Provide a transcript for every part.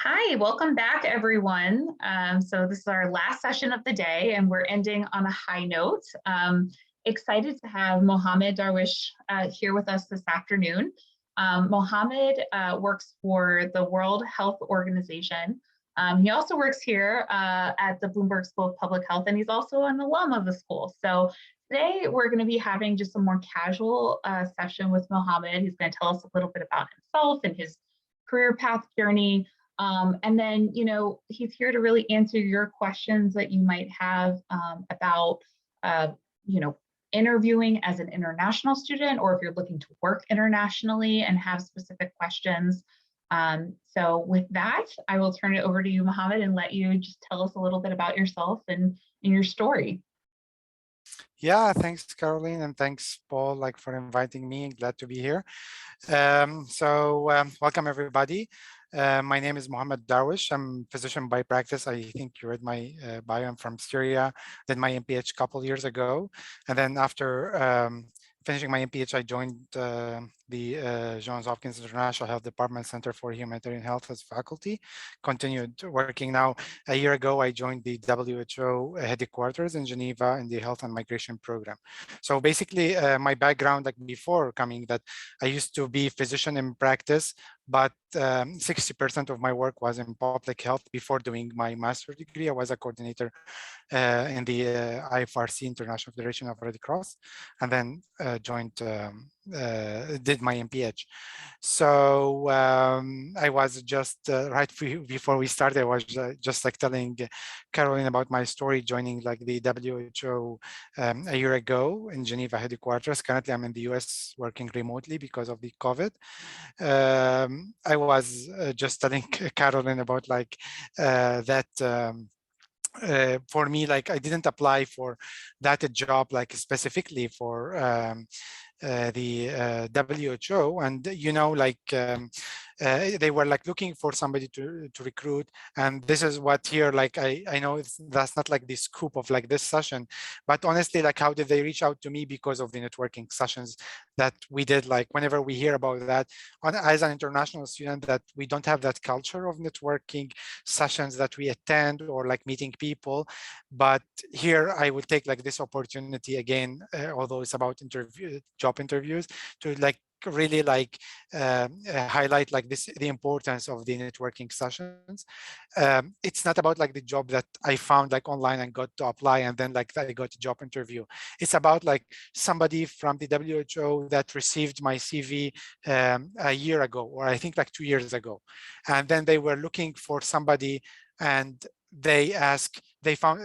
Hi, welcome back, everyone. So this is our last session of the day, and we're ending on a high note. Excited to have Mohammad Darwish here with us this afternoon. Mohammad works for the World Health Organization. He also works here at the Bloomberg School of Public Health, and he's also an alum of the school. So today we're going to be having just a more casual session with Mohammad. He's going to tell us a little bit about himself and his career path journey. And then, he's here to really answer your questions that you might have about, uh, you know, interviewing as an international student, or if you're looking to work internationally and have specific questions. So with that, I will turn it over to you, Mohammed, and let you just tell us a little bit about yourself and your story. Yeah, thanks, Caroline, and thanks, Paul, for inviting me. Glad to be here. Welcome, everybody. My name is Mohammad Darwish. I'm a physician by practice. I think you read my bio. I'm from Syria. Did my MPH a couple years ago. And then after finishing my MPH, I joined the Johns Hopkins International Health Department Center for Humanitarian Health as faculty. Continued working now. A year ago, I joined the WHO headquarters in Geneva in the Health and Migration Program. So basically, my background, before coming, that I used to be physician in practice, but 60% of my work was in public health. Before doing my master's degree, I was a coordinator in the IFRC, International Federation of Red Cross, and then did my MPH. So I was just right before we started, I was just telling Caroline about my story, joining the WHO a year ago in Geneva headquarters. Currently, I'm in the US working remotely because of the COVID. I was just telling Caroline about that. For me, I didn't apply for that job specifically for the WHO, and they were looking for somebody to recruit, and this is what here I know that's not the scoop of this session, but honestly, how did they reach out to me? Because of the networking sessions that we did. Whenever we hear about that as an international student, that we don't have that culture of networking sessions that we attend, or meeting people. But here I will take this opportunity again, although it's about job interviews, to really highlight the importance of the networking sessions. It's not about the job that I found online and got to apply, and then I got a job interview. It's about somebody from the WHO that received my CV a year ago, or I think 2 years ago, and then they were looking for somebody, and they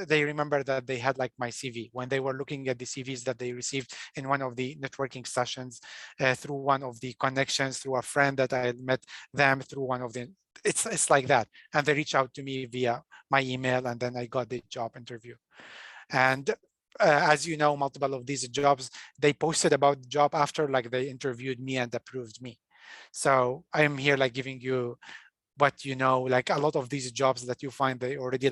remember that they had my CV when they were looking at the CVs that they received in one of the networking sessions, through one of the connections, through a friend that I had met them through one of the, it's like that. And they reached out to me via my email, and then I got the job interview. And as you know, multiple of these jobs, they posted about the job after they interviewed me and approved me. So I'm here giving you, but a lot of these jobs that you find, they already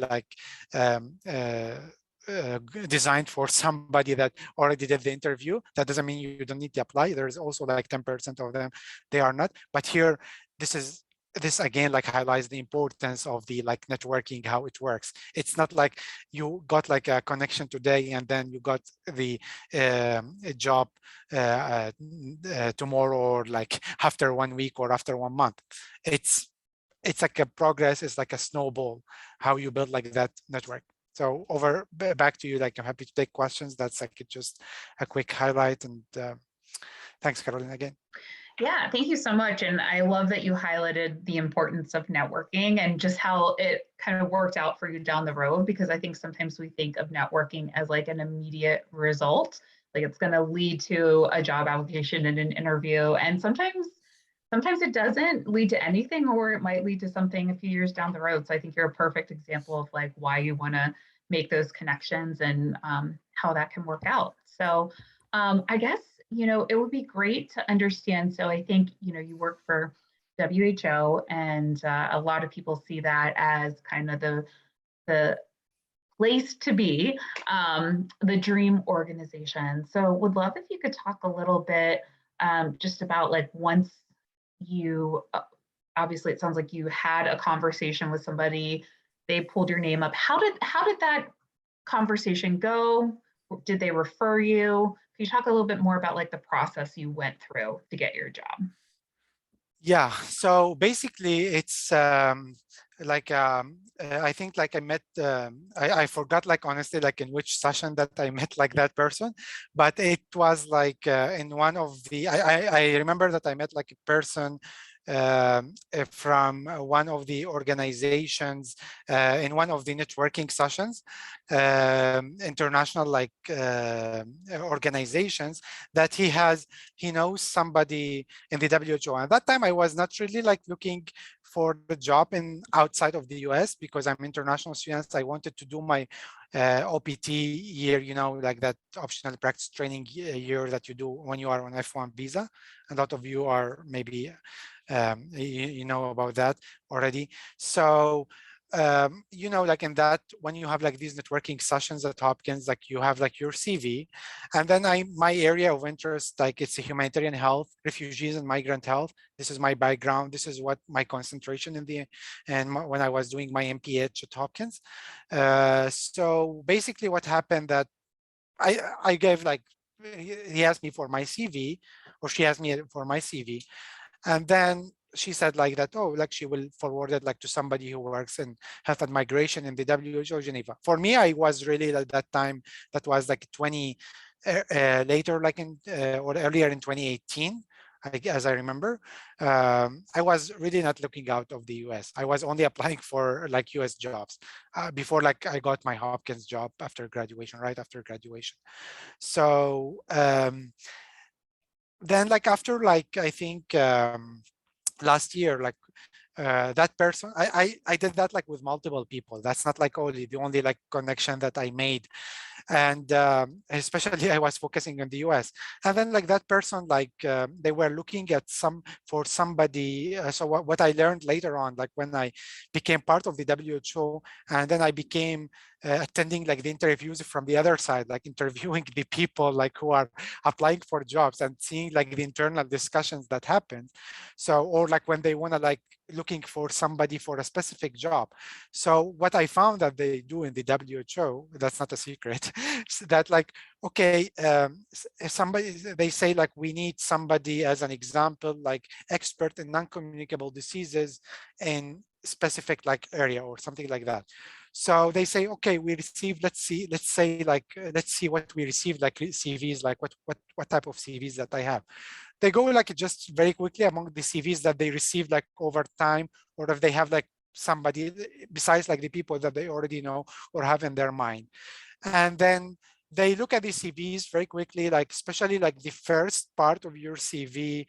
designed for somebody that already did the interview. That doesn't mean you don't need to apply. There's also 10% of them, they are not. But here, this again highlights the importance of the networking, how it works. It's not you got a connection today and then you got the job tomorrow, or after 1 week or after 1 month. It's a progress. It's a snowball, how you build that network. So back to you. I'm happy to take questions. That's just a quick highlight. And thanks, Caroline, again. Yeah, thank you so much. And I love that you highlighted the importance of networking and just how it kind of worked out for you down the road, because I think sometimes we think of networking as an immediate result, it's going to lead to a job application and an interview. And sometimes it doesn't lead to anything, or it might lead to something a few years down the road. So I think you're a perfect example of why you want to make those connections and how that can work out. So I guess, it would be great to understand. So I think, you work for WHO, and a lot of people see that as kind of the place to be, the dream organization. So would love if you could talk a little bit just about once you obviously it sounds like you had a conversation with somebody, they pulled your name up. How did that conversation go? Did they refer you? Can you talk a little bit more about like the process you went through to get your job? Yeah, so basically it's like I think like I met I forgot like honestly like in which session that I met like that person, but it was like in one of the I remember that I met like a person from one of the organizations in one of the networking sessions, international like organizations that he knows somebody in the WHO. At that time, I was not really like looking for the job in outside of the US because I'm international student. I wanted to do my OPT year, you know, like that optional practice training year that you do when you are on F1 visa. A lot of you are maybe, you know about that already. So, you know, like in that, when you have like these networking sessions at Hopkins, like you have like your CV, and then my area of interest, like it's a humanitarian health, refugees and migrant health. This is my background. This is what my concentration in the, when I was doing my MPH at Hopkins. So basically what happened that I gave like, he asked me for my CV, or she asked me for my CV. And then she said like that, oh, like she will forward it like to somebody who works in health and migration in the WHO Geneva. For me, I was really at that time, that was like 20, later, like in, or earlier in 2018, as I remember, I was really not looking out of the US. I was only applying for like US jobs before like I got my Hopkins job after graduation, right after graduation. So then like after like, I think last year, like that person, I did that like with multiple people. That's not like only the only like connection that I made. And especially I was focusing on the US. And then like that person, like they were looking at for somebody. So what I learned later on, like when I became part of the WHO, and then I became attending like the interviews from the other side, like interviewing the people like who are applying for jobs and seeing like the internal discussions that happen. So, or like when they want to like looking for somebody for a specific job. So what I found that they do in the WHO, that's not a secret, that like, okay, if somebody, they say like, we need somebody as an example, like expert in non-communicable diseases in specific like area or something like that. So they say, okay, we received, let's say like, let's see what we received, like CVs, like what type of CVs that I have. They go like just very quickly among the CVs that they received like over time, or if they have like somebody besides like the people that they already know or have in their mind. And then they look at the CVs very quickly, like especially like the first part of your CV.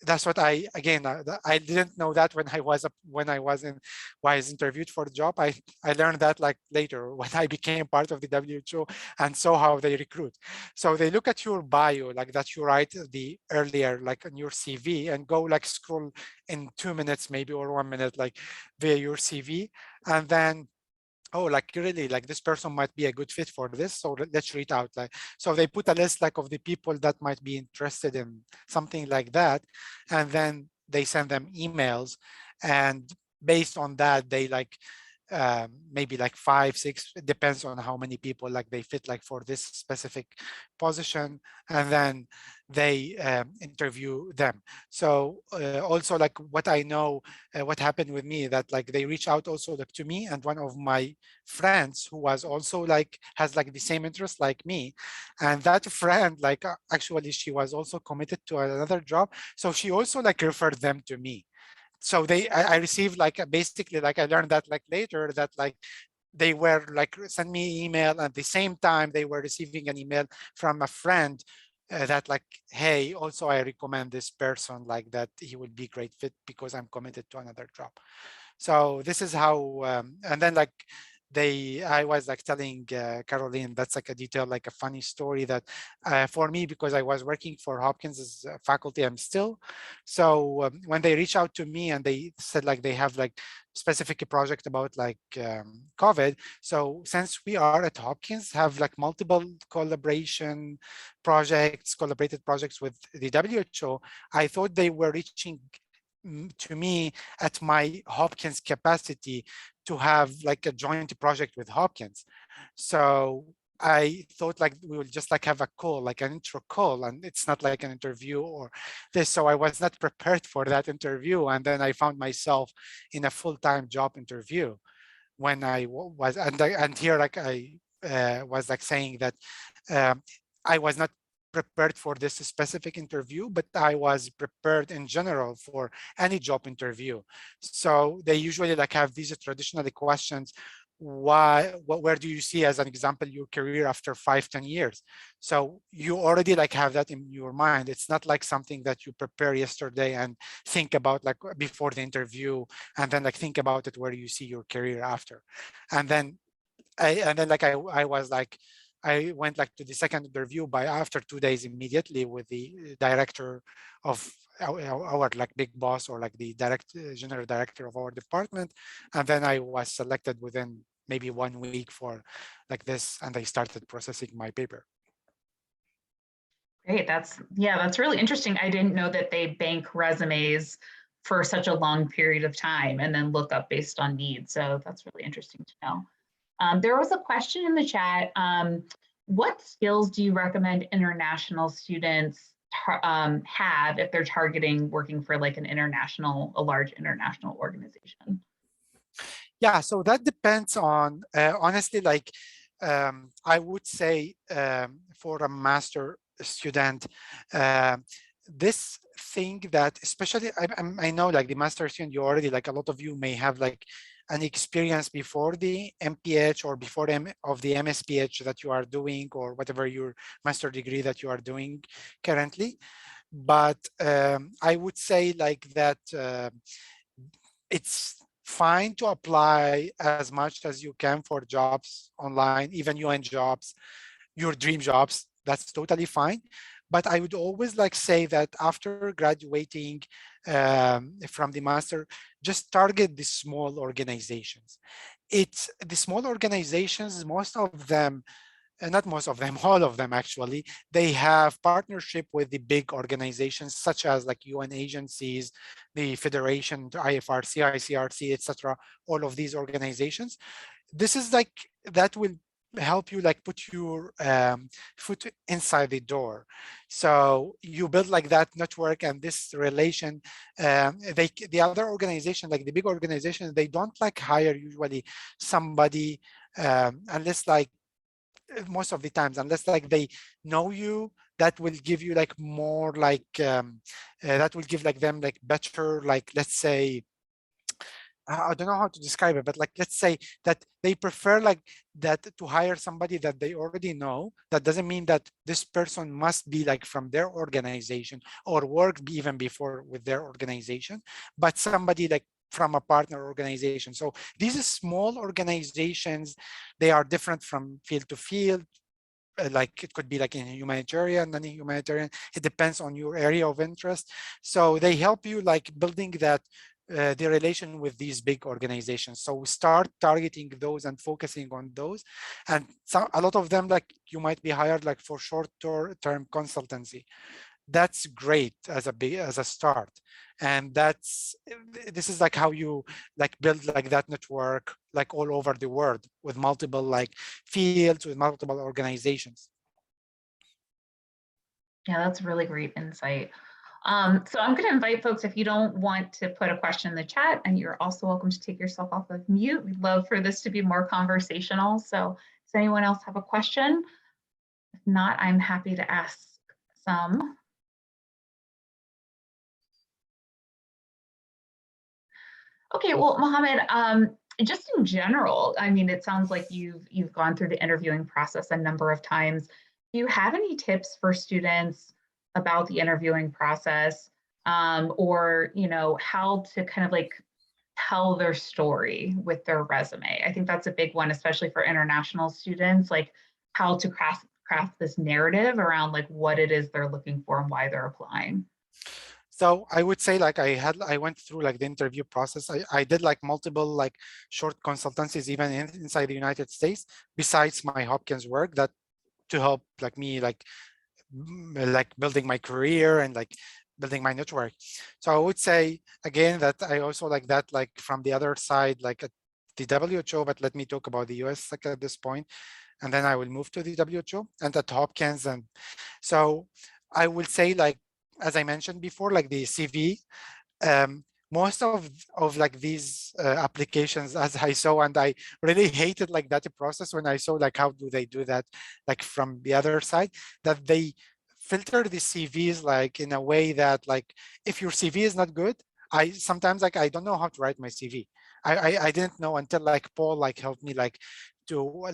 That's what I didn't know that when I was interviewed for the job. I learned that like later when I became part of the WHO and saw how they recruit. So they look at your bio, like that you write the earlier, like on your CV, and go like scroll in 2 minutes maybe or 1 minute, like via your CV, and then, oh, like really, like this person might be a good fit for this, so let's read out. Like, so they put a list like of the people that might be interested in something like that, and then they send them emails, and based on that, they like maybe like 5, 6, it depends on how many people like they fit like for this specific position, and then they interview them. So also like what I know, what happened with me, that like they reach out also like to me and one of my friends who was also like has like the same interest like me, and that friend like actually she was also committed to another job, so she also like referred them to me. So I received like basically like I learned that like later that like they were like send me email at the same time they were receiving an email from a friend that like, hey, also I recommend this person, like that he would be great fit because I'm committed to another job. So this is how, and then like I was like telling Caroline, that's like a detail, like a funny story that for me, because I was working for Hopkins as a faculty, I'm still. So when they reach out to me and they said like they have like specific project about like COVID. So since we are at Hopkins, have like multiple collaborated projects with the WHO, I thought they were reaching to me at my Hopkins capacity to have like a joint project with Hopkins. So I thought like we will just like have a call, like an intro call, and it's not like an interview or this. So I was not prepared for that interview. And then I found myself in a full-time job interview when I was, and here like I was like saying that um, I was not prepared for this specific interview, but I was prepared in general for any job interview. So they usually like have these traditional questions. Where do you see, as an example, your career after 5-10 years? So you already like have that in your mind. It's not like something that you prepare yesterday and think about like before the interview, and then like think about it where you see your career after. And then I was like, I went like to the second interview by after 2 days immediately with the director of our like big boss, or like the general director of our department. And then I was selected within maybe 1 week for like this, and they started processing my paper. Great. That's really interesting. I didn't know that they bank resumes for such a long period of time and then look up based on needs. So that's really interesting to know. There was a question in the chat. What skills do you recommend international students have if they're targeting working for like a large international organization? Yeah, so that depends on, honestly, like I would say for a master student, this thing that especially, I know like the master student, you already like a lot of you may have like an experience before the MPH or before of the MSPH that you are doing, or whatever your master degree that you are doing currently. But I would say like that it's fine to apply as much as you can for jobs online, even UN jobs, your dream jobs. That's totally fine. But I would always like say that after graduating from the master, just target the small organizations. It's the small organizations, most of them, not most of them, all of them actually, they have partnership with the big organizations such as like UN agencies, the Federation, the IFRC, ICRC, etc. All of these organizations. This is like, that will help you like put your foot inside the door. So you build like that network and this relation. The other organization, like the big organizations, they don't like hire usually somebody unless like most of the times, unless like they know you, that will give you like more like that will give like them like better, like let's say, I don't know how to describe it, but like let's say that they prefer like that to hire somebody that they already know. That doesn't mean that this person must be like from their organization or work even before with their organization, but somebody like from a partner organization. So these small organizations, they are different from field to field. Like it could be like in humanitarian, non-humanitarian, it depends on your area of interest. So they help you like building that the relation with these big organizations. So start targeting those and focusing on those. And so a lot of them, like you might be hired like for short-term consultancy. That's great as a start. And this is like how you like build like that network like all over the world with multiple like fields, with multiple organizations. Yeah, that's really great insight. So I'm going to invite folks, if you don't want to put a question in the chat, and you're also welcome to take yourself off of mute. We'd love for this to be more conversational. So does anyone else have a question? If not, I'm happy to ask some. Okay, well, Mohammed, just in general, I mean, it sounds like you've gone through the interviewing process a number of times. Do you have any tips for students about the interviewing process, or how to kind of like tell their story with their resume? I think that's a big one, especially for international students, like how to craft this narrative around like what it is they're looking for and why they're applying. So I would say like I went through like the interview process. I did like multiple like short consultancies even inside the United States, besides my Hopkins work, that to help like me like building my career and like building my network. So I would say again that I also like that, like from the other side, like at the WHO, but let me talk about the US like at this point, and then I will move to the WHO and at Hopkins. And so I will say, like, as I mentioned before, like the CV, most of like these applications, as I saw, and I really hated like that process when I saw like how do they do that, like from the other side, that they filter the CVs like in a way that like if your CV is not good, I sometimes like I don't know how to write my CV. I didn't know until like Paul like helped me like to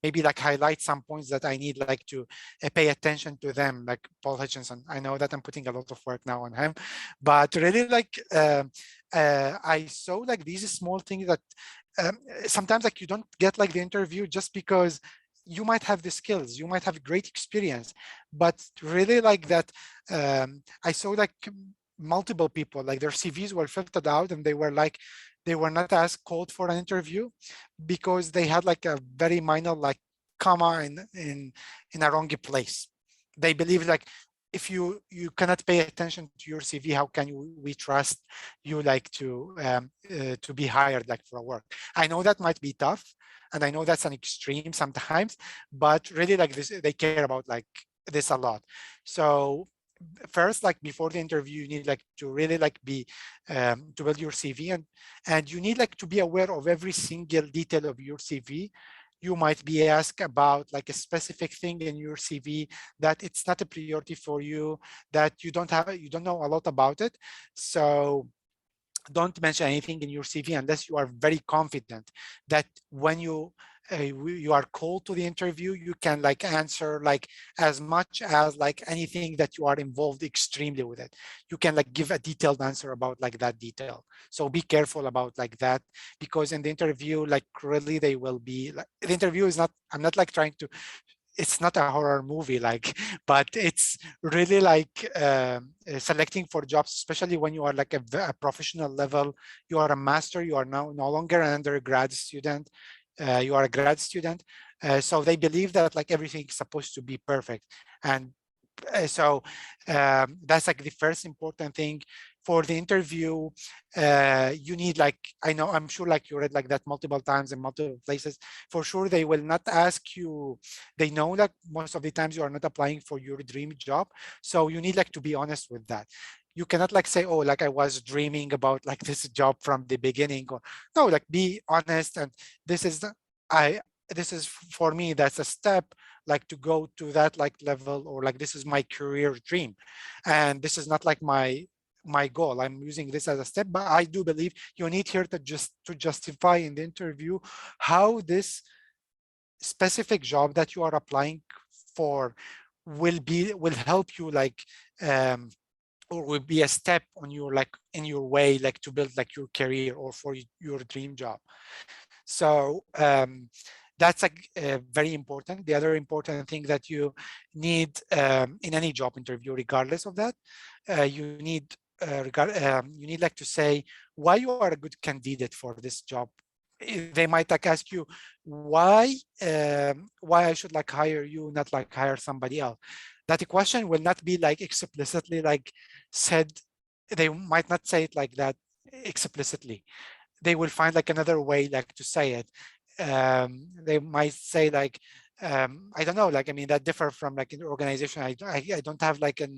maybe like highlight some points that I need like to pay attention to them, like Paul Hutchinson. I know that I'm putting a lot of work now on him, but really like I saw like these small things that sometimes like you don't get like the interview just because you might have the skills, you might have great experience, but really like that I saw like multiple people like their CVs were filtered out and they were like they were not as called for an interview because they had like a very minor like comma in a wrong place. They believe like if you cannot pay attention to your CV, how can we trust you like to be hired like for a work? I know that might be tough, and I know that's an extreme sometimes, but really like this, they care about like this a lot. So first, like before the interview, you need like to really like be to build your CV, and you need like to be aware of every single detail of your CV. You might be asked about like a specific thing in your CV that it's not a priority for you, that you don't know a lot about it. So don't mention anything in your CV unless you are very confident that when you are called to the interview, you can like answer like as much as like anything that you are involved extremely with it. You can like give a detailed answer about like that detail. So be careful about like that, because in the interview, like really they will be like, the interview is not, I'm not like trying to, it's not a horror movie like, but it's really like selecting for jobs, especially when you are like a professional level. You are a master, you are now no longer an undergrad student, you are a grad student. So they believe that like everything is supposed to be perfect. And so that's like the first important thing for the interview. You need like, I know, I'm sure like you read like that multiple times in multiple places. For sure, they will not ask you, they know that most of the times you are not applying for your dream job. So you need like to be honest with that. You cannot like say, oh, like I was dreaming about like this job from the beginning, or no, like be honest. And this is the, this is for me, that's a step like to go to that like level, or like this is my career dream, and this is not like my goal. I'm using this as a step, but I do believe you need here to just to justify in the interview how this specific job that you are applying for will help you like or will be a step on your like in your way like to build like your career or for your dream job. So that's like very important. The other important thing that you need in any job interview, regardless of that, you need you need like to say why you are a good candidate for this job. They might like ask you why I should like hire you, not like hire somebody else. That question will not be like explicitly like said. They might not say it like that explicitly. They will find like another way like to say it. They might say like I don't know, like I mean that differ from like an organization. I don't have like a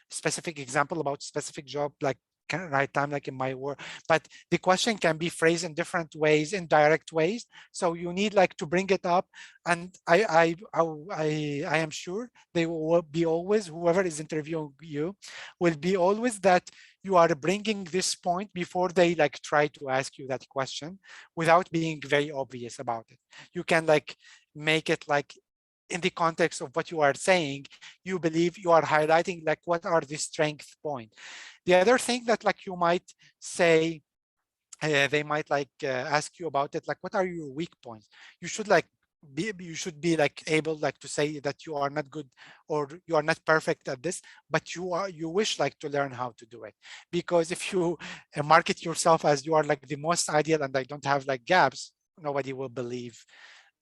specific example about specific job like right time like in my work, but the question can be phrased in different ways, in direct ways. So you need like to bring it up, and I am sure they will be always, whoever is interviewing you will be always that you are bringing this point before they like try to ask you that question without being very obvious about it. You can like make it like in the context of what you are saying, you believe you are highlighting like what are the strength point. The other thing that like you might say, they might like ask you about it, like what are your weak points? You should like you should be like able like to say that you are not good or you are not perfect at this, but you wish like to learn how to do it. Because if you market yourself as you are like the most ideal and I don't have like gaps, nobody will believe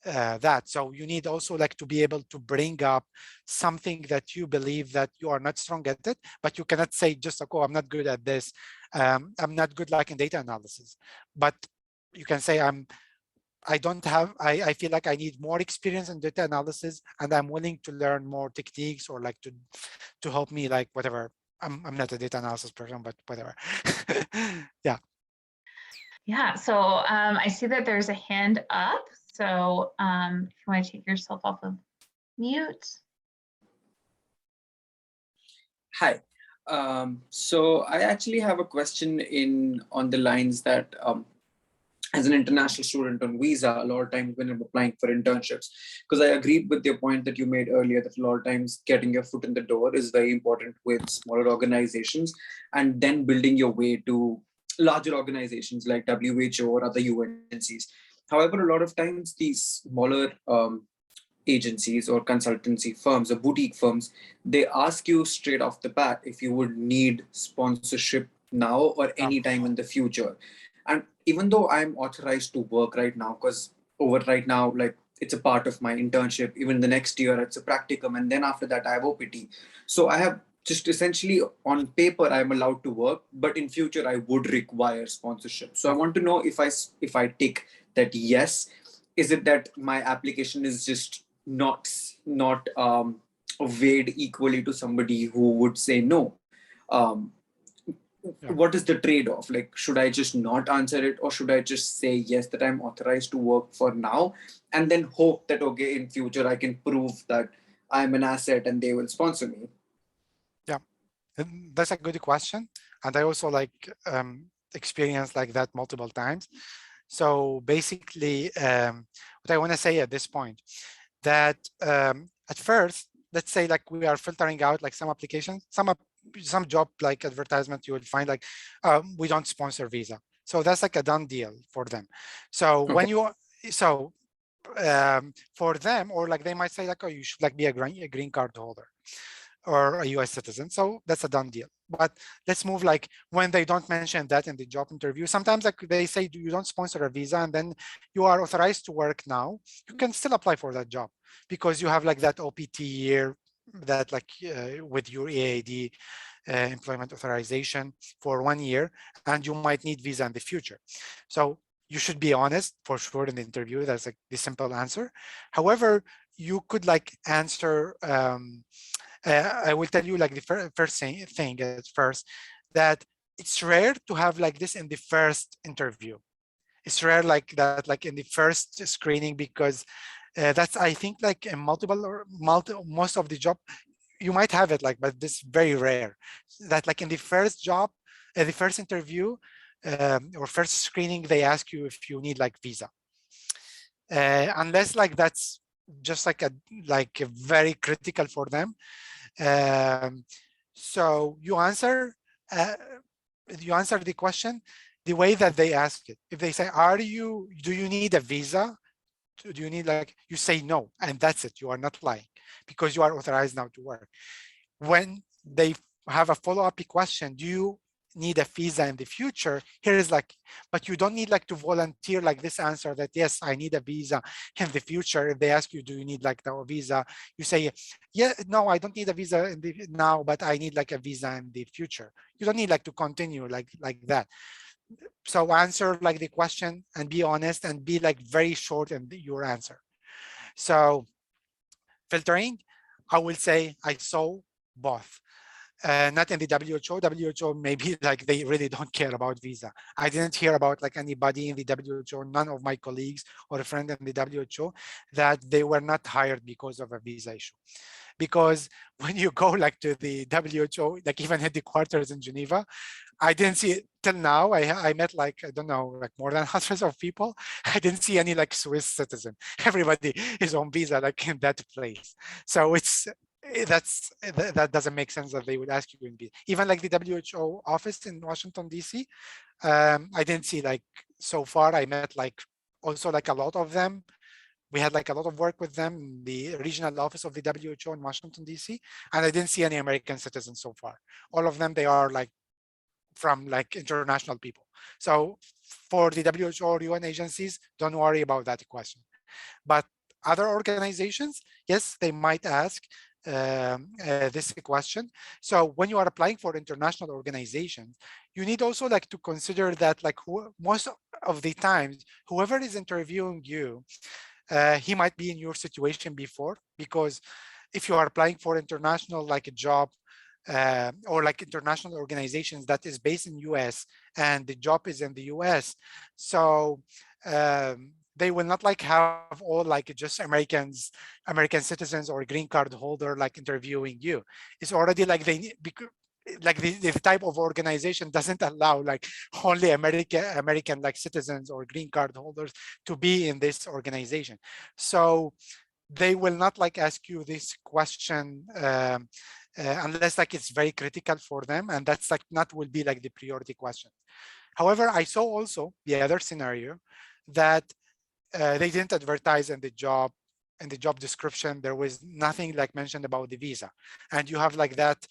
that. So you need also like to be able to bring up something that you believe that you are not strong at it, but you cannot say just like, oh, I'm not good at this. I'm not good like in data analysis. But you can say I don't have, I feel like I need more experience in data analysis and I'm willing to learn more techniques or like to help me like whatever. I'm not a data analysis person, but whatever. Yeah. Yeah, so I see that there's a hand up. So if you want to take yourself off of mute. Hi. So I actually have a question on the lines that as an international student on visa, a lot of times when I'm applying for internships, because I agreed with your point that you made earlier that a lot of times getting your foot in the door is very important with smaller organizations and then building your way to larger organizations like WHO or other UNCs. However, a lot of times these smaller agencies or consultancy firms or boutique firms, they ask you straight off the bat if you would need sponsorship now or anytime in the future. And even though I'm authorized to work right now, because over right now, like it's a part of my internship, even the next year it's a practicum, and then after that I have OPT. So I have just essentially on paper I'm allowed to work, but in future I would require sponsorship. So I want to know if I tick that yes, is it that my application is just not weighed equally to somebody who would say no? Um, Yeah. what is the trade-off? Like, should I just not answer it, or should I just say yes that I'm authorized to work for now, and then hope that okay in future I can prove that I'm an asset and they will sponsor me? Yeah, and that's a good question. And I also like experienced like that multiple times. So basically, what I want to say at this point, that at first, let's say like we are filtering out like some applications, some job like advertisement, you will find like we don't sponsor visa. So that's like a done deal for them. So when Okay. you, so for them, or like they might say like, oh, you should like be a green card holder or a US citizen. So that's a done deal. But let's move like when they don't mention that in the job interview, sometimes like they say you don't sponsor a visa and then you are authorized to work now, you can still apply for that job because you have like that OPT year that like with your EAD employment authorization for 1 year, and you might need visa in the future. So you should be honest for sure in the interview. That's like the simple answer. However, you could like answer I will tell you like the first thing at first, that it's rare to have like this in the first interview. It's rare like that, like in the first screening, because that's, I think like in most of the job, you might have it like, but this is very rare that like in the first job, the first interview or first screening, they ask you if you need like visa. Unless like that's just like a very critical for them. Um, so uh, you answer the question the way that they ask it. If they say, do you need a visa? Do you need like, you say no, and that's it. You are not lying because you are authorized now to work. When they have a follow-up question, do you need a visa in the future? Here is like, but you don't need like to volunteer like this answer that yes, I need a visa in the future. If they ask you, do you need like the visa? You say, yeah, no, I don't need a visa in the now, but I need like a visa in the future. You don't need like to continue like that. So answer like the question and be honest and be like very short in your answer. So filtering, I will say I saw both. Not in the WHO. WHO maybe like they really don't care about visa. I didn't hear about like anybody in the WHO, none of my colleagues or a friend in the WHO, that they were not hired because of a visa issue. Because when you go like to the WHO, like even headquarters in Geneva, I didn't see it till now. I met like, I don't know, like more than hundreds of people. I didn't see any like Swiss citizen. Everybody is on visa like in that place. So that doesn't make sense that they would ask you in visa. Even like the WHO office in Washington, DC, I didn't see like, so far I met like also like a lot of them. We had like a lot of work with them in the regional office of the WHO in Washington, DC, and I didn't see any American citizens so far. All of them, they are like from like international people. So for the WHO or UN agencies, don't worry about that question. But other organizations, yes, they might ask this question. So when you are applying for international organizations, you need also like to consider that like most of the times, whoever is interviewing you, he might be in your situation before, because if you are applying for international like a job or like international organizations that is based in US and the job is in the US, so they will not like have all like just American citizens or green card holder like interviewing you. It's already like they like the type of organization doesn't allow like only American like citizens or green card holders to be in this organization. So they will not like ask you this question unless like it's very critical for them, and that's like not will be like the priority question. However, I saw also the other scenario that they didn't advertise in the job description. There was nothing like mentioned about the visa, and you have like that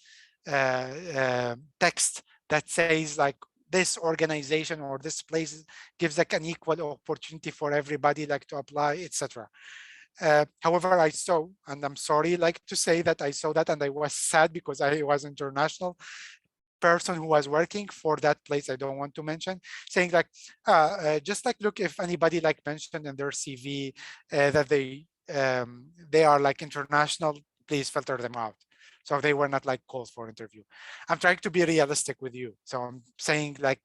text that says like this organization or this place gives like an equal opportunity for everybody like to apply, etc. However, I saw, and I'm sorry like to say that I saw that and I was sad because I was international person who was working for that place I don't want to mention, saying like just like look, if anybody like mentioned in their CV that they are like international, please filter them out. So they were not like called for interview. I'm trying to be realistic with you, so I'm saying like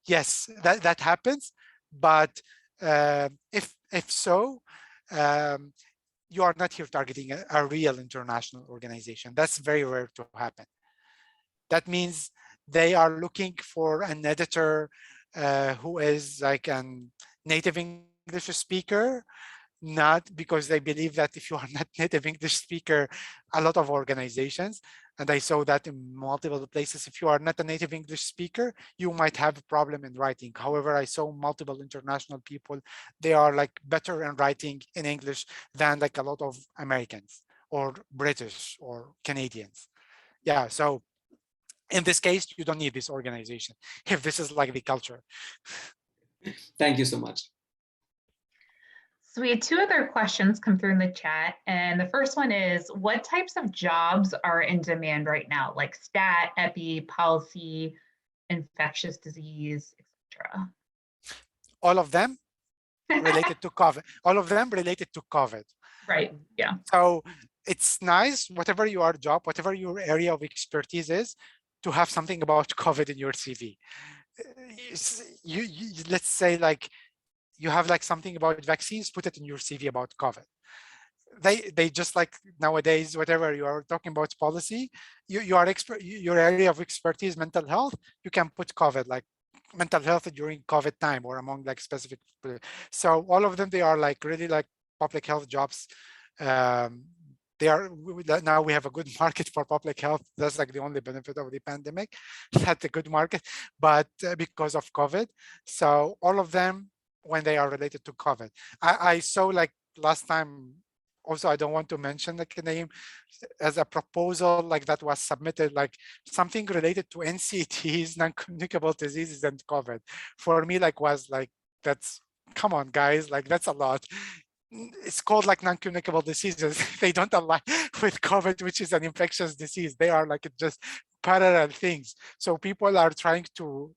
yes, that happens, but if so, you are not here targeting a real international organization. That's very rare to happen. That means they are looking for an editor who is like a native English speaker, not because they believe that if you are not native English speaker, a lot of organizations, and I saw that in multiple places, if you are not a native English speaker, you might have a problem in writing. However, I saw multiple international people, they are like better in writing in English than like a lot of Americans or British or Canadians. Yeah, so in this case, you don't need this organization if this is like the culture. Thank you so much. So we had two other questions come through in the chat. And the first one is, what types of jobs are in demand right now? Like stat, epi, policy, infectious disease, etc. All of them related to COVID. All of them related to COVID. Right, yeah. So it's nice, whatever your job, whatever your area of expertise is, to have something about COVID in your CV. Let's say like you have like something about vaccines, put it in your CV about COVID. They just like nowadays, whatever you are talking about policy, you are expert, your area of expertise, mental health, you can put COVID, like mental health during COVID time or among like specific. So all of them, they are like really like public health jobs. They are now we have a good market for public health. That's like the only benefit of the pandemic. That's a good market, but because of COVID. So all of them, when they are related to COVID, I saw like last time. Also, I don't want to mention like a name, as a proposal like that was submitted, like something related to NCTs, non-communicable diseases, and COVID. For me, like was like, that's, come on guys, like that's a lot. It's called like non-communicable diseases. They don't align with COVID, which is an infectious disease. They are like just parallel things. So people are trying to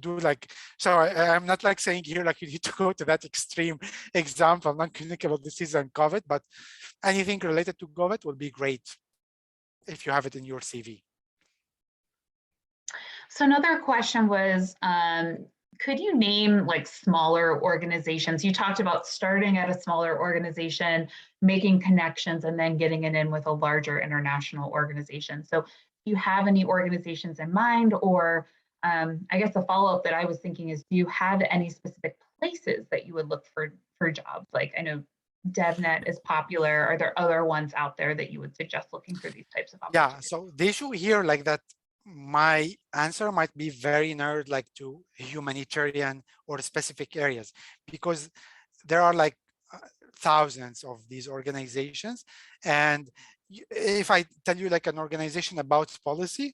do like, so I'm not like saying here like you need to go to that extreme example, non-communicable disease and COVID, but anything related to COVID will be great if you have it in your CV. So another question was, could you name like smaller organizations? You talked about starting at a smaller organization, making connections, and then getting it in with a larger international organization. So do you have any organizations in mind? Or I guess the follow-up that I was thinking is, do you have any specific places that you would look for jobs? Like I know DevNet is popular. Are there other ones out there that you would suggest looking for these types of opportunities? Yeah, so the issue here like that, my answer might be very narrowed like to humanitarian or specific areas, because there are like thousands of these organizations. And if I tell you like an organization about policy,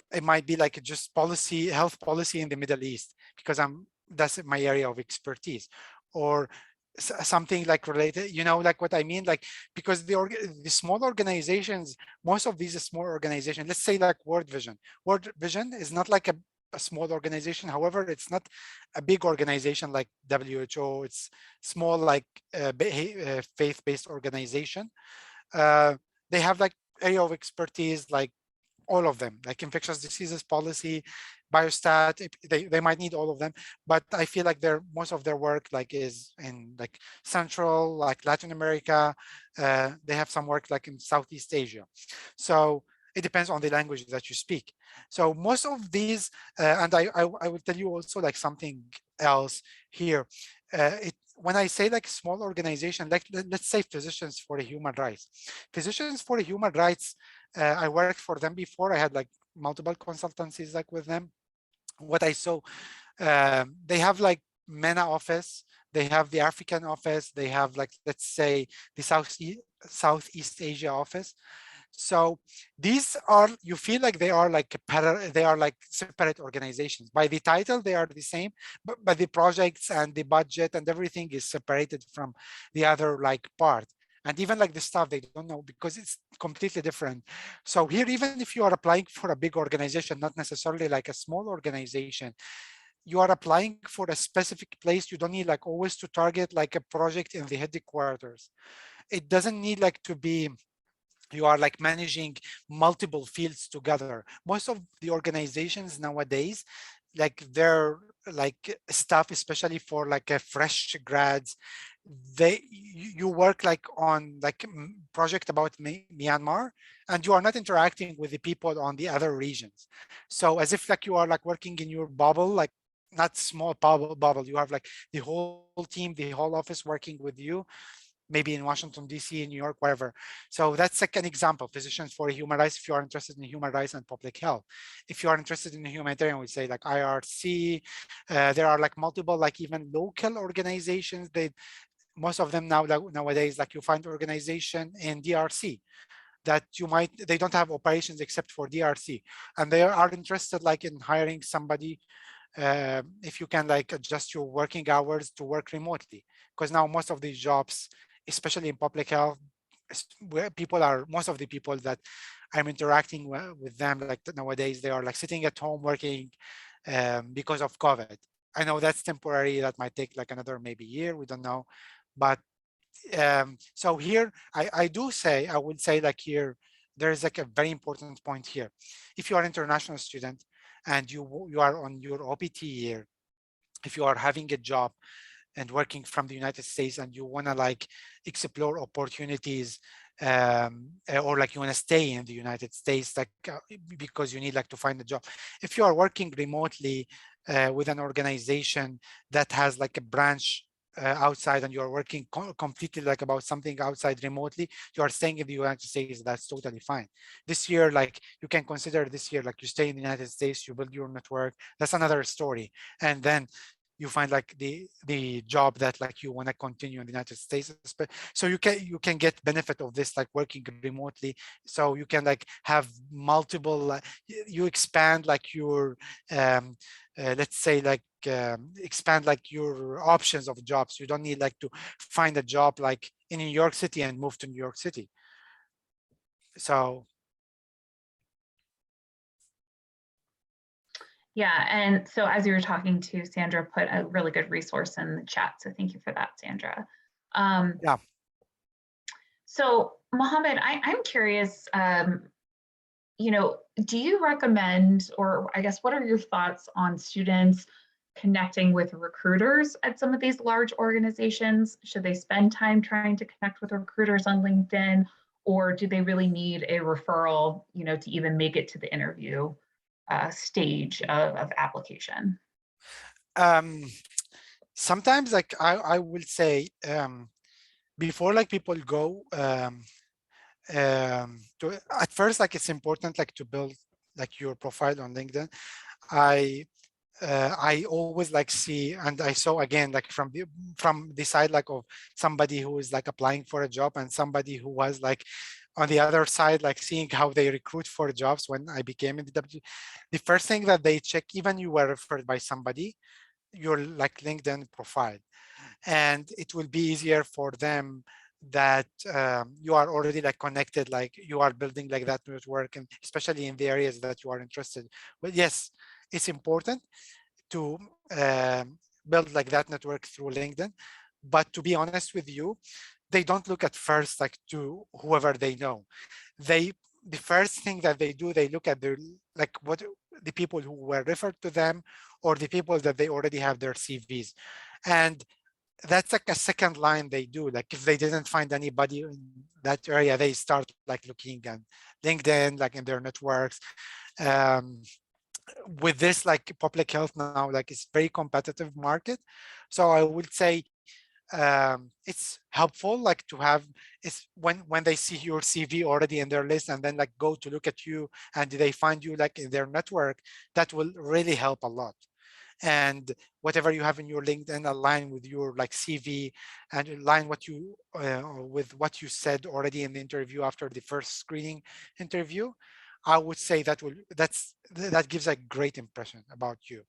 it might be like just policy, health policy in the Middle East, because that's my area of expertise. Or something like related, like what I mean, like, because the small organizations, most of these small organizations, let's say like World Vision is not like a small organization. However, it's not a big organization like WHO. It's small, like faith-based organization. uh, they have like area of expertise, like all of them, like infectious diseases policy, biostat. They might need all of them, but I feel like most of their work like is in like Central, like Latin America. They have some work like in Southeast Asia. So it depends on the language that you speak. So most of these, and I will tell you also like something else here. When I say like small organization, like let's say Physicians for Human Rights. Physicians for Human Rights, I worked for them before. I had like multiple consultancies like with them. What I saw, they have like MENA office, they have the African office, they have like, let's say, the Southeast Asia office. So these are, you feel like they are like they are like separate organizations. By the title, they are the same, but the projects and the budget and everything is separated from the other like part. And even like the stuff, they don't know because it's completely different. So here, even if you are applying for a big organization, not necessarily like a small organization, you are applying for a specific place. You don't need like always to target like a project in the headquarters. It doesn't need like to be, you are like managing multiple fields together. Most of the organizations nowadays, like their like staff, especially for like a fresh grads, you work like on like project about Myanmar, and you are not interacting with the people on the other regions. So as if like you are like working in your bubble, like not small bubble, you have like the whole team, the whole office working with you, maybe in Washington, D.C., in New York, wherever. So that's like an example, Physicians for Human Rights, if you are interested in human rights and public health. If you are interested in humanitarian, we say like IRC. There are like multiple, like even local organizations. Most of them nowadays, like you find organization in DRC that they don't have operations except for DRC. And they are interested like in hiring somebody, if you can like adjust your working hours to work remotely. Because now most of these jobs, especially in public health, where most of the people that I'm interacting with them like nowadays, they are like sitting at home working because of COVID. I know that's temporary. That might take like another maybe year. We don't know. But so here, I would say like here, there's like a very important point here. If you are an international student and you are on your OPT year, if you are having a job and working from the United States and you want to like explore opportunities, or like you want to stay in the United States, like because you need like to find a job. If you are working remotely with an organization that has like a branch outside, and you're working completely like about something outside remotely, you are staying in the United States, that's totally fine. This year, like you can consider this year, like you stay in the United States, you build your network, that's another story. And then you find like the job that like you want to continue in the United States. So you can get benefit of this, like working remotely. So you can like have multiple, you expand like your, let's say like expand like your options of jobs. You don't need like to find a job like in New York City and move to New York City. So yeah, and so as you were talking to, Sandra put a really good resource in the chat. So thank you for that, Sandra. yeah. So Mohammed, I'm curious, do you recommend, or I guess, what are your thoughts on students connecting with recruiters at some of these large organizations? Should they spend time trying to connect with recruiters on LinkedIn, or do they really need a referral, to even make it to the interview stage of application? Sometimes like I will say, before like people go at first, like it's important like to build like your profile on LinkedIn. I always like see, and I saw again like from the side like of somebody who is like applying for a job and somebody who was like on the other side, like seeing how they recruit for jobs. When I became in the first thing that they check, even you were referred by somebody, your like LinkedIn profile, and it will be easier for them that you are already like connected, like you are building like that network, and especially in the areas that you are interested. But yes, it's important to build like that network through LinkedIn. But to be honest with you, they don't look at first like to whoever they know. They the first thing that they do, they look at their like what the people who were referred to them, or the people that they already have their CVs. And that's like a second line they do. Like if they didn't find anybody in that area, they start like looking at LinkedIn, like in their networks. Um, with this like public health now, like it's very competitive market. So I would say it's helpful like to have is when they see your CV already in their list and then like go to look at you and they find you like in their network, that will really help a lot. And whatever you have in your LinkedIn align with your like CV and align what you with what you said already in the interview after the first screening interview. I would say that gives a great impression about you.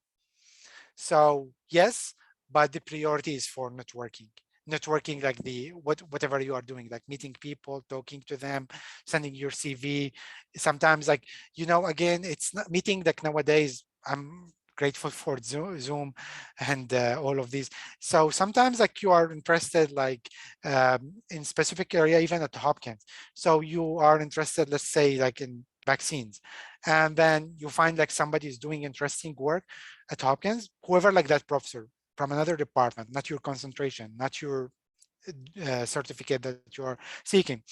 So yes, but the priority is for networking like the whatever you are doing, like meeting people, talking to them, sending your CV. Sometimes like, again, it's not meeting like nowadays. I'm grateful for Zoom and all of these. So sometimes like you are interested like in specific area, even at Hopkins. So you are interested, let's say like in vaccines, and then you find like somebody is doing interesting work at Hopkins, whoever like that professor from another department, not your concentration, not your certificate that you are seeking.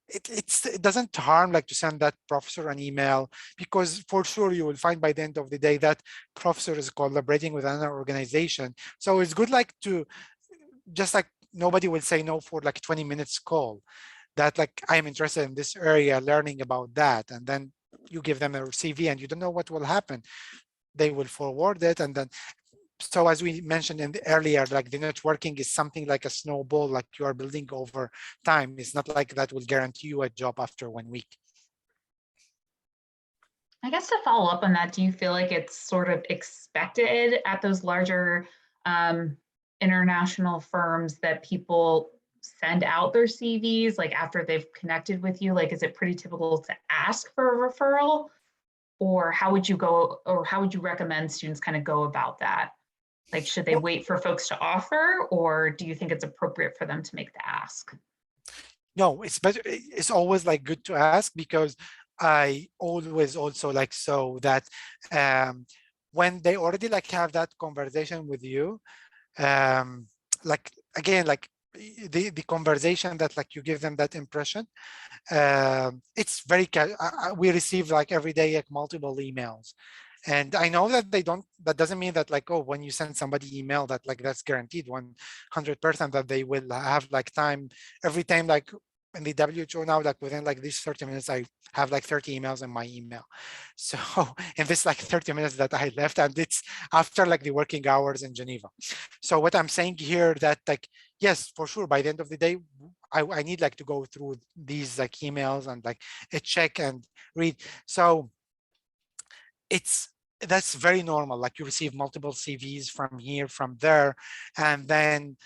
It doesn't harm like to send that professor an email, because for sure you will find by the end of the day that professor is collaborating with another organization. So it's good like to just like nobody will say no for like 20 minutes call, that like I am interested in this area, learning about that, and then you give them a CV and you don't know what will happen. They will forward it, and then so as we mentioned in the earlier, like the networking is something like a snowball, like you are building over time. It's not like that will guarantee you a job after 1 week. I guess to follow up on that, do you feel like it's sort of expected at those larger international firms that people send out their CVs like after they've connected with you? Like, is it pretty typical to ask for a referral? Or how would you recommend students kind of go about that? Like, should they wait for folks to offer, or do you think it's appropriate for them to make the ask? No, it's better. It's always like good to ask, because I always also like so that when they already like have that conversation with you, like again, like the conversation that like you give them that impression, it's very we receive like every day like multiple emails, and I know that that doesn't mean that like, oh, when you send somebody email that like that's guaranteed 100% that they will have like time every time. Like in the WHO now, like within like these 30 minutes, I have like 30 emails in my email. So in this like 30 minutes that I left, and it's after like the working hours in Geneva. So what I'm saying here that like, yes, for sure, by the end of the day, I need like to go through these like emails and like check and read. So that's very normal. Like you receive multiple CVs from here, from there, and then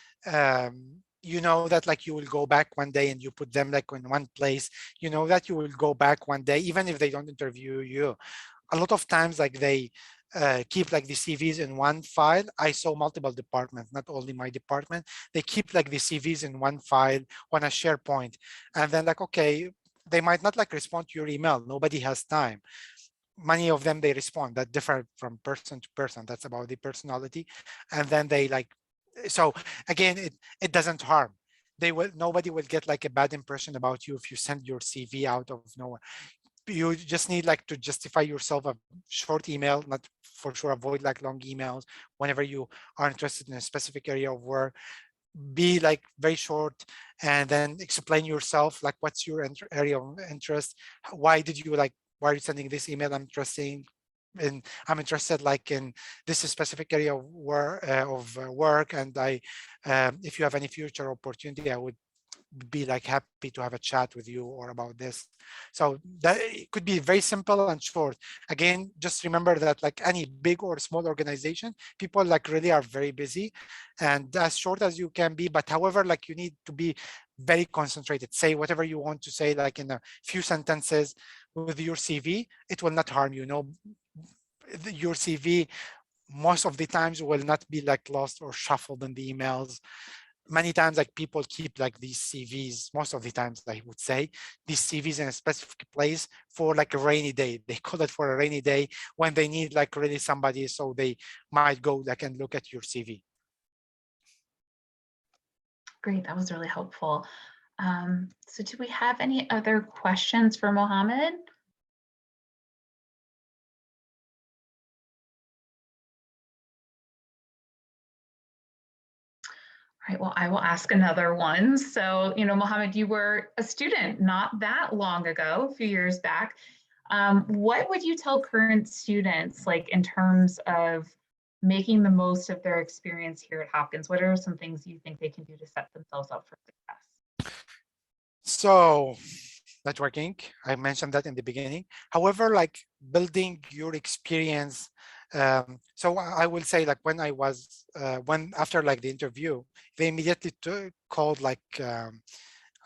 you know that like you will go back one day and you put them like in one place. You know that you will go back one day, even if they don't interview you. A lot of times like they keep like the CVs in one file. I saw multiple departments, not only my department. They keep like the CVs in one file on a SharePoint, and then like, okay, they might not like respond to your email. Nobody has time. Many of them, they respond. That differ from person to person. That's about the personality. And then they like, so again, it doesn't harm. Nobody will get like a bad impression about you if you send your CV out of nowhere. You just need like to justify yourself a short email, not for sure avoid like long emails. Whenever you are interested in a specific area of work, be like very short, and then explain yourself, like what's your area of interest, why are you sending this email? I'm interested like in this specific area of work, and I if you have any future opportunity, I would be like happy to have a chat with you or about this. So that it could be very simple and short. Again, just remember that like any big or small organization, people like really are very busy, and as short as you can be, but however, like you need to be very concentrated. Say whatever you want to say, like in a few sentences with your CV, it will not harm you. No, your CV most of the times will not be like lost or shuffled in the emails. Many times like people keep like these CVs, most of the times I would say, these CVs in a specific place for like a rainy day. They call it for a rainy day when they need like really somebody, so they might go like and look at your CV. Great, that was really helpful. So do we have any other questions for Mohammad? All right, well, I will ask another one. So, Mohammad, you were a student not that long ago, a few years back. What would you tell current students, like in terms of making the most of their experience here at Hopkins? What are some things you think they can do to set themselves up for success? So networking, I mentioned that in the beginning. However, like building your experience. So I will say like when I was, when after like the interview, they immediately called like,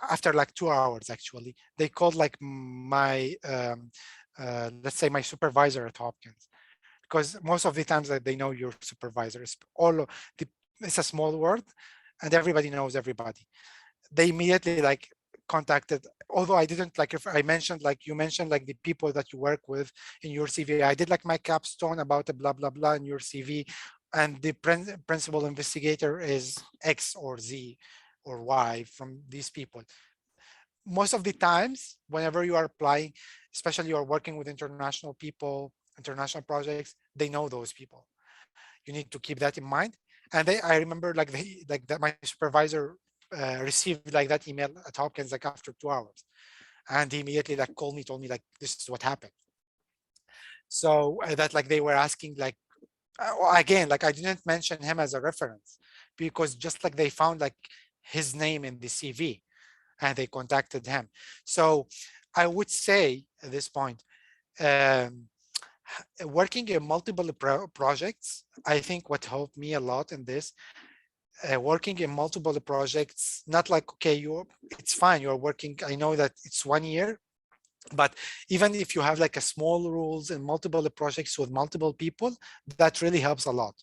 after like 2 hours, actually, they called like my, let's say my supervisor at Hopkins, because most of the times that they know your supervisors, it's a small world and everybody knows everybody. They immediately like contacted, although I didn't like, if I mentioned like you mentioned like the people that you work with in your CV, I did like my capstone about a blah blah blah in your CV, and the principal investigator is X or Z or Y from these people. Most of the times whenever you are applying, especially you're working with international people, international projects, they know those people. You need to keep that in mind. And I remember like that my supervisor received like that email at Hopkins like after 2 hours, and he immediately like called me, told me like this is what happened. So that like they were asking like, again, like I didn't mention him as a reference because just like they found like his name in the CV and they contacted him. So I would say at this point, working in multiple projects, I think what helped me a lot in this, working in multiple projects, not like, okay, it's fine, you're working, I know that it's 1 year, but even if you have like a small rules and multiple projects with multiple people, that really helps a lot.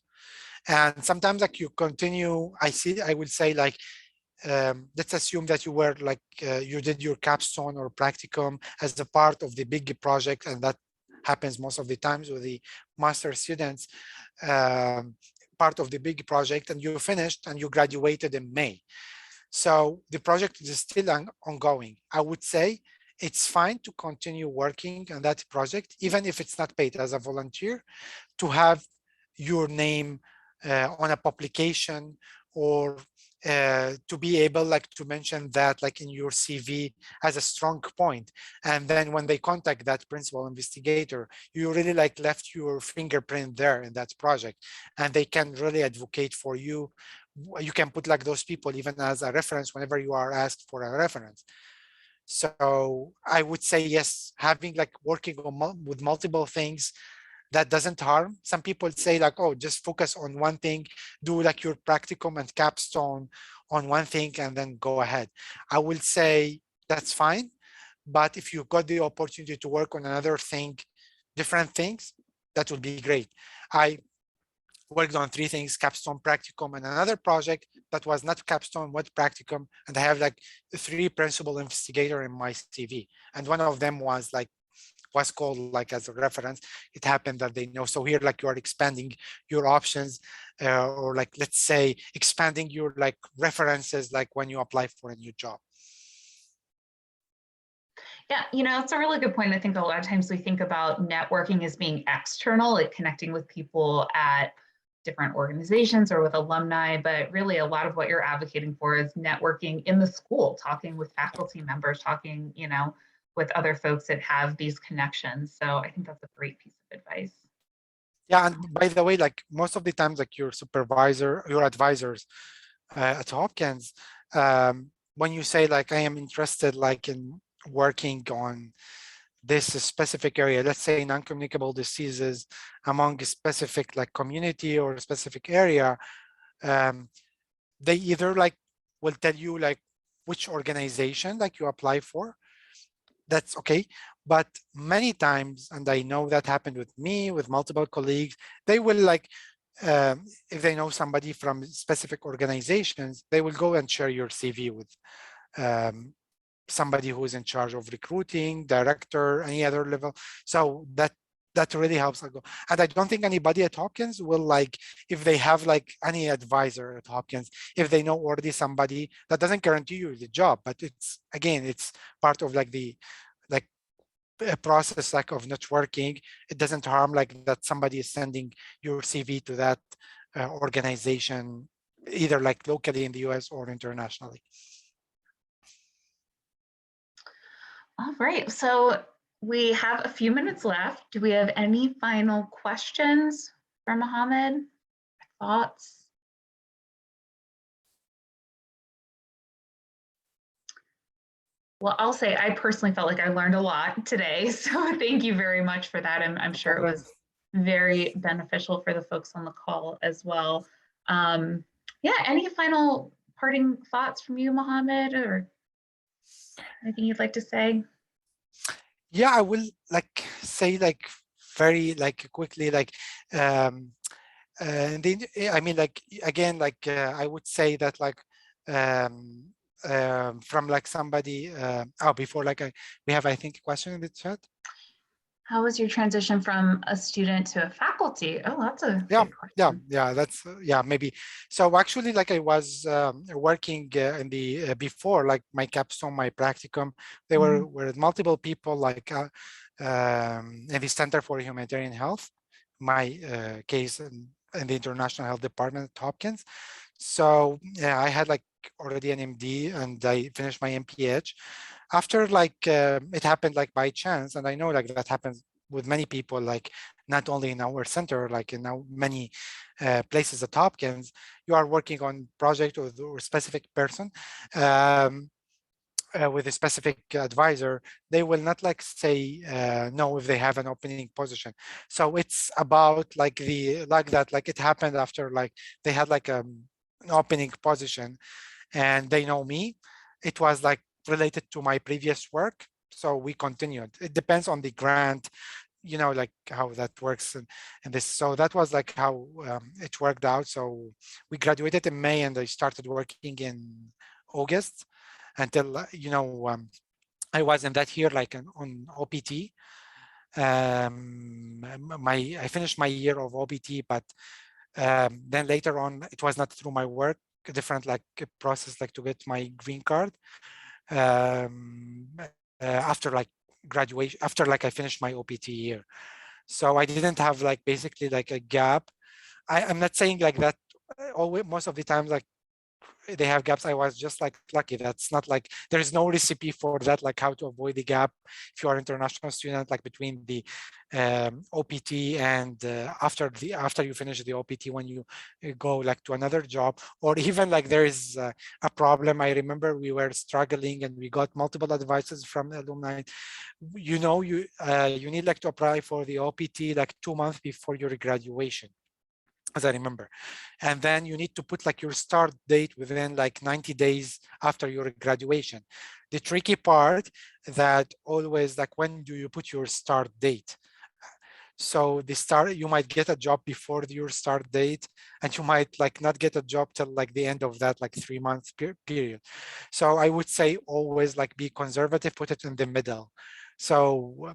And sometimes like you continue, I would say like, let's assume that you were like, you did your capstone or practicum as a part of the big project, and that happens most of the times with the master students, part of the big project, and you finished and you graduated in May. So the project is still ongoing. I would say it's fine to continue working on that project, even if it's not paid as a volunteer, to have your name on a publication, or to be able like to mention that like in your CV as a strong point. And then when they contact that principal investigator, you really like left your fingerprint there in that project, and they can really advocate for you. You can put like those people even as a reference whenever you are asked for a reference. So I would say yes, having like working on with multiple things, that doesn't harm. Some people say like, oh, just focus on one thing, do like your practicum and capstone on one thing and then go ahead. I will say that's fine. But if you got the opportunity to work on another thing, different things, that would be great. I worked on 3 things: capstone, practicum, and another project that was not capstone, but practicum. And I have like 3 principal investigator in my CV. And one of them was called like as a reference. It happened that they know. So here, like you are expanding your options, or like, let's say, expanding your like references, like when you apply for a new job. Yeah, it's a really good point. I think a lot of times we think about networking as being external, like connecting with people at different organizations or with alumni, but really a lot of what you're advocating for is networking in the school, talking with faculty members, talking, with other folks that have these connections. So I think that's a great piece of advice. Yeah, and by the way, like most of the times, like your supervisor, your advisors at Hopkins, when you say like I am interested like in working on this specific area, let's say non-communicable diseases among a specific like community or a specific area, they either like will tell you like which organization like you apply for. That's okay. But many times, and I know that happened with me, with multiple colleagues, they will like, if they know somebody from specific organizations, they will go and share your CV with somebody who is in charge of recruiting, director, any other level. So that really helps. And I don't think anybody at Hopkins will like, if they have like any advisor at Hopkins, if they know already somebody, that doesn't guarantee you the job, but it's, again, it's part of like the, like a process like of networking. It doesn't harm like that somebody is sending your CV to that organization, either like locally in the US or internationally. All right, so we have a few minutes left. Do we have any final questions for Mohammad? Thoughts? Well, I'll say I personally felt like I learned a lot today, so thank you very much for that. I'm sure it was very beneficial for the folks on the call as well. Yeah, any final parting thoughts from you, Mohammad, or anything you'd like to say? Yeah, I will like say like very like quickly like I mean like again like I would say that like from like somebody before like we have I think a question in the chat. How was your transition from a student to a faculty? Oh, that's a good question. That's maybe. So actually like I was working in the before like my capstone, my practicum, there were multiple people like in the Center for Humanitarian Health, my case in the International Health Department at Hopkins. So yeah, I had like already an MD and I finished my MPH. After like it happened like by chance, and I know like that happens with many people, like not only in our center, like in many places at Hopkins, you are working on project or specific person with a specific advisor, they will not like say no if they have an opening position. So it's about like the like that, like it happened after like they had like an opening position and they know me. It was like related to my previous work. So we continued. It depends on the grant, you know, like how that works and this. So that was like how it worked out. So we graduated in May and I started working in August until, you know, I was in that year like on OPT. I finished my year of OPT, but then later on, it was not through my work, a different like process, like to get my green card. After like graduation, after like I finished my OPT year. So I didn't have like basically like a gap. I'm not saying like that always, most of the times like they have gaps. I was just like lucky. That's not like there is no recipe for that, like how to avoid the gap if you are international student, like between the OPT and after you finish the OPT, when you go like to another job, or even like there is a problem. I remember we were struggling and we got multiple advices from alumni. You know, you need like to apply for the OPT like 2 months before your graduation, as I remember. And then you need to put like your start date within like 90 days after your graduation. The tricky part that always like, when do you put your start date? So you might get a job before your start date, and you might like not get a job till like the end of that like 3 months period. So I would say always like be conservative, put it in the middle. So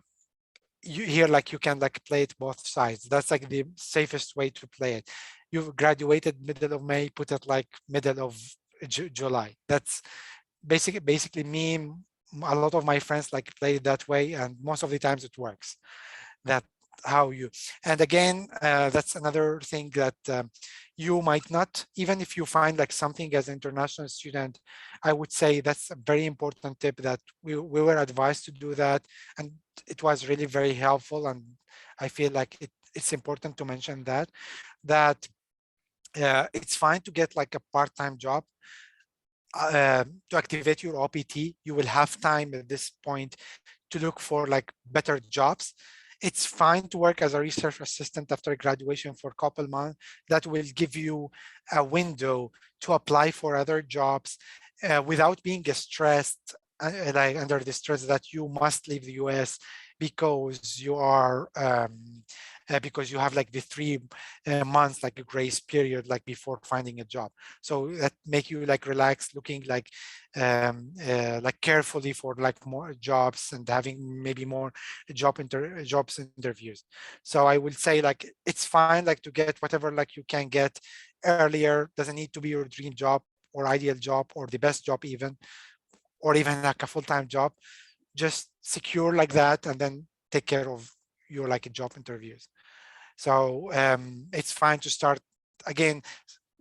you here like you can like play it both sides. That's like the safest way to play it. You've graduated middle of May, put it like middle of July. That's basically me. A lot of my friends like play it that way, and most of the times it works. That how you, and again that's another thing that you might not, even if you find like something as an international student, I would say that's a very important tip that we were advised to do that, and it was really very helpful. And I feel like it's important to mention that it's fine to get like a part-time job to activate your OPT. You will have time at this point to look for like better jobs. It's fine to work as a research assistant after graduation for a couple months. That will give you a window to apply for other jobs without being stressed, like under the stress that you must leave the US because you are because you have like the 3 months like a grace period like before finding a job. So that make you like relax, looking like carefully for like more jobs and having maybe more jobs interviews. So I will say like it's fine like to get whatever like you can get earlier. Doesn't need to be your dream job or ideal job or the best job even, or even like a full-time job. Just secure like that and then take care of your like job interviews. So it's fine to start again.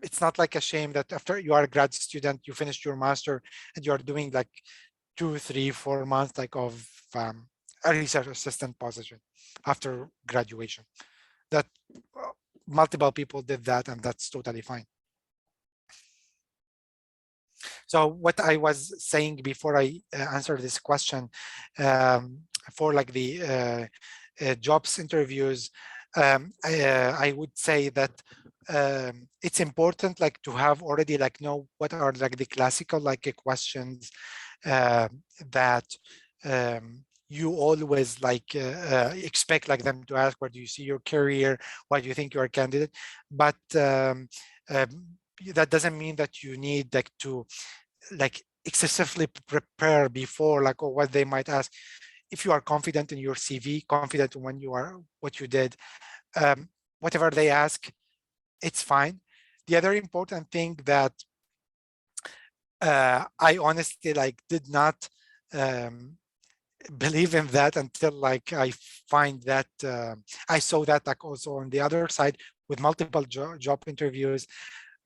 It's not like a shame that after you are a grad student, you finished your master and you are doing like 2, 3, 4 months like of a research assistant position after graduation. That multiple people did that, and that's totally fine. So what I was saying before I answer this question, for like the jobs interviews, I would say that it's important like to have already like know what are like the classical like questions that you always like expect like them to ask. Where do you see your career? Why do you think you're a candidate? But that doesn't mean that you need like to like excessively prepare before like or what they might ask. If you are confident in your CV, confident when you are what you did, whatever they ask, it's fine. The other important thing that I honestly like did not believe in that until like I find that I saw that like also on the other side with multiple job interviews.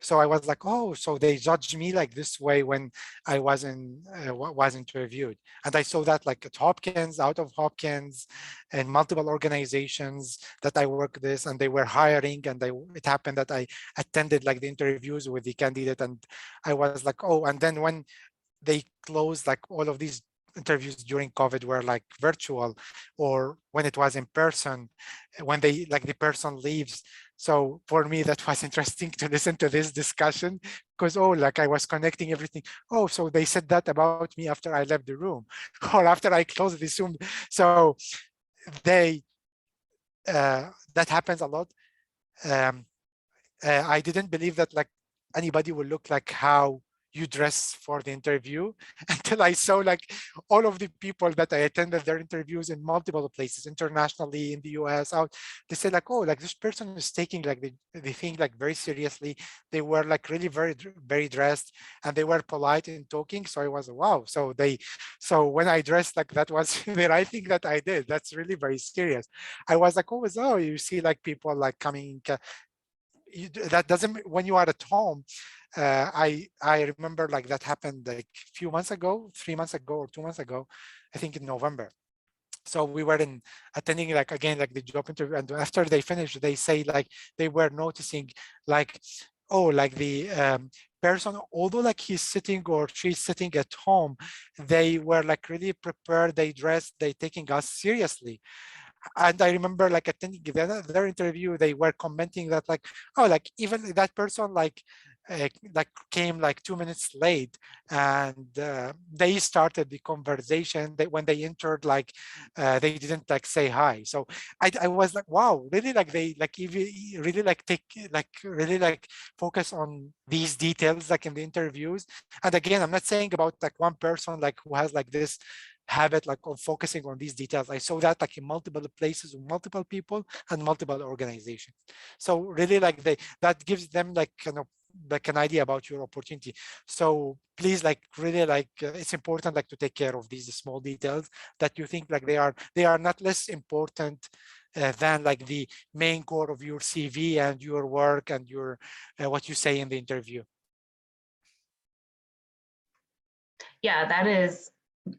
So I was like, oh, so they judged me like this way when I was interviewed. And I saw that like at Hopkins, out of Hopkins, and multiple organizations that I work this, and they were hiring, and it happened that I attended like the interviews with the candidate, and I was like, oh, and then when they closed like all of these interviews during COVID were like virtual, or when it was in person, when they like the person leaves. So for me, that was interesting to listen to this discussion because, oh, like I was connecting everything. Oh, so they said that about me after I left the room or after I closed the Zoom. So that happens a lot. I didn't believe that like anybody will look like how you dress for the interview until I saw like all of the people that I attended their interviews in multiple places, internationally, in the US, out. They said like, oh, like this person is taking like the thing like very seriously. They were like really very dressed, and they were polite in talking. So I was, wow. So when I dressed like that was the right thing that I did. That's really very serious. I was like, oh, you see like people like coming, that doesn't, when you are at home, I remember like that happened like a few months ago, 3 months ago or 2 months ago, I think in November. So we were attending like again like the job interview, and after they finished, they say like they were noticing like, oh, like the person, although like he's sitting or she's sitting at home, they were like really prepared, they dressed, they taking us seriously. And I remember like attending their interview, they were commenting that like, oh, like even that person like came like 2 minutes late, and they started the conversation that when they entered, like they didn't like say hi. So I was like, wow, really, like they like even really like take like really like focus on these details like in the interviews. And again, I'm not saying about like one person like who has like this habit like of focusing on these details. I saw that like in multiple places with multiple people and multiple organizations. So really like that gives them like kind of like an idea about your opportunity. So please like really like it's important like to take care of these small details that you think like they are not less important than like the main core of your CV and your work and your what you say in the interview. Yeah, that is,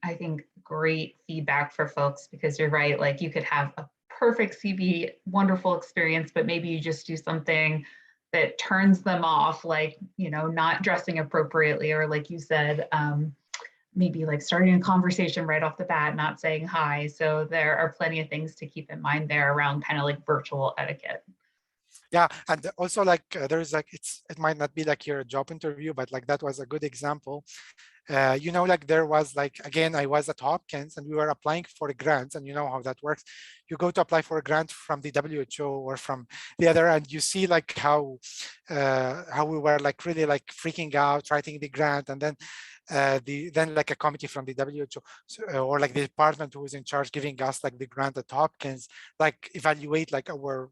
I think, great feedback for folks, because you're right. Like you could have a perfect CV, wonderful experience, but maybe you just do something that turns them off, like, you know, not dressing appropriately, or like you said, maybe like starting a conversation right off the bat, not saying hi. So there are plenty of things to keep in mind there around kind of like virtual etiquette. Yeah, and also like there's like it might not be like your job interview, but like that was a good example. You know, like there was like, again, I was at Hopkins and we were applying for a grant, and you know how that works. You go to apply for a grant from the WHO or from the other, and you see like how we were like really like freaking out writing the grant, and then then like a committee from the WHO or like the department who was in charge giving us like the grant at Hopkins, like evaluate like our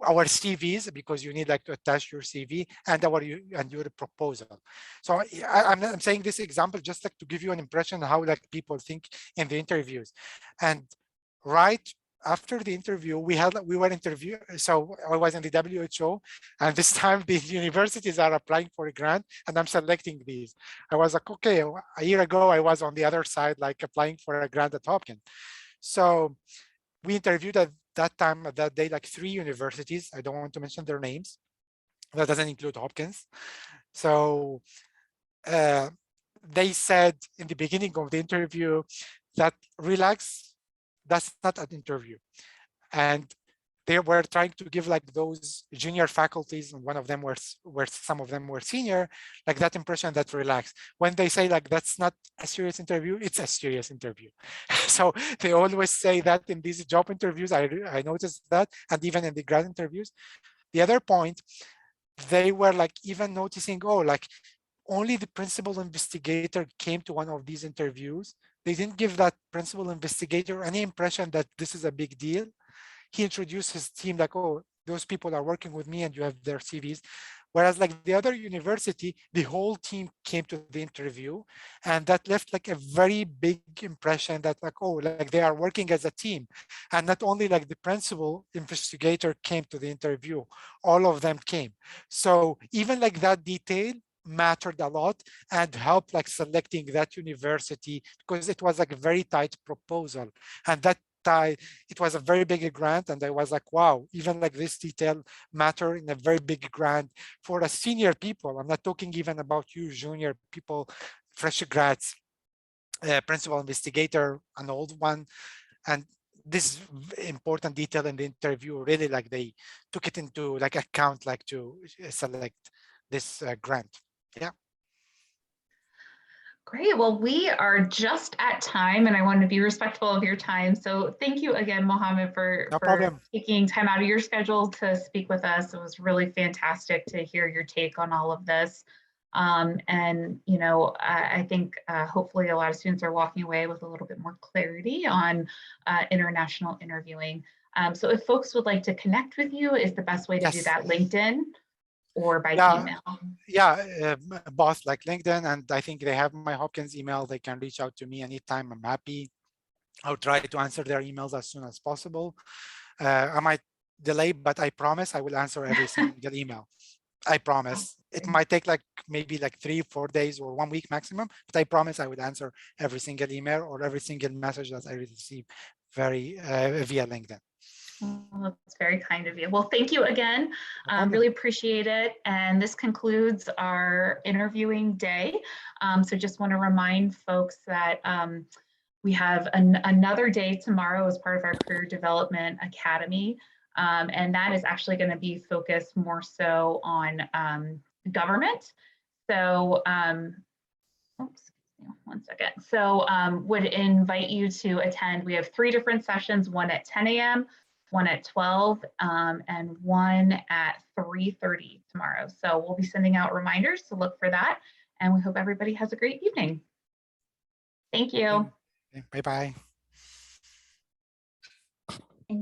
CVs, because you need like to attach your CV and your proposal. So I'm saying this example just like to give you an impression how like people think in the interviews. And right after the interview, we were interviewed. So I was in the WHO, and this time the universities are applying for a grant, and I'm selecting these. I was like, okay, a year ago I was on the other side, like applying for a grant at Hopkins. So we interviewed at that day, like 3 universities. I don't want to mention their names. That doesn't include Hopkins. So they said in the beginning of the interview that relax, that's not an interview. And they were trying to give like those junior faculties, and one of them were some of them were senior, like that impression that relax. When they say like that's not a serious interview, it's a serious interview. So they always say that in these job interviews. I noticed that, and even in the grad interviews. The other point, they were like even noticing, oh, like only the principal investigator came to one of these interviews. They didn't give that principal investigator any impression that this is a big deal. He introduced his team like, oh, those people are working with me and you have their CVs. Whereas like the other university, the whole team came to the interview, and that left like a very big impression that like, oh, like they are working as a team. And not only like the principal investigator came to the interview, all of them came. So even like that detail mattered a lot and helped like selecting that university, because it was like a very tight proposal. And that it was a very big grant, and I was like, wow, even like this detail matter in a very big grant for a senior people. I'm not talking even about you junior people, fresh grads, principal investigator, an old one. And this important detail in the interview, really like they took it into like account, like to select this grant. Yeah. Great. Well, we are just at time, and I want to be respectful of your time. So thank you again, Mohammed, No for problem. taking time out of your schedule to speak with us. It was really fantastic to hear your take on all of this. And, you know, I think hopefully a lot of students are walking away with a little bit more clarity on international interviewing. So if folks would like to connect with you, is the best way to do that LinkedIn or by email? Yeah, both, like LinkedIn, and I think they have my Hopkins email. They can reach out to me anytime. I'm happy. I'll try to answer their emails as soon as possible. I might delay, but I promise I will answer every single email. I promise. It might take like maybe like 3-4 days or 1 week maximum, but I promise I would answer every single email or every single message that I receive via LinkedIn. Well, that's very kind of you. Well, thank you again. Really appreciate it. And this concludes our interviewing day. So just want to remind folks that we have another day tomorrow as part of our Career Development Academy. And that is actually going to be focused more so on government. So, oops. One second. So would invite you to attend. We have 3 different sessions, one at 10 a.m., one at 12, and one at 3:30 tomorrow. So we'll be sending out reminders to look for that. And we hope everybody has a great evening. Thank you. Bye-bye.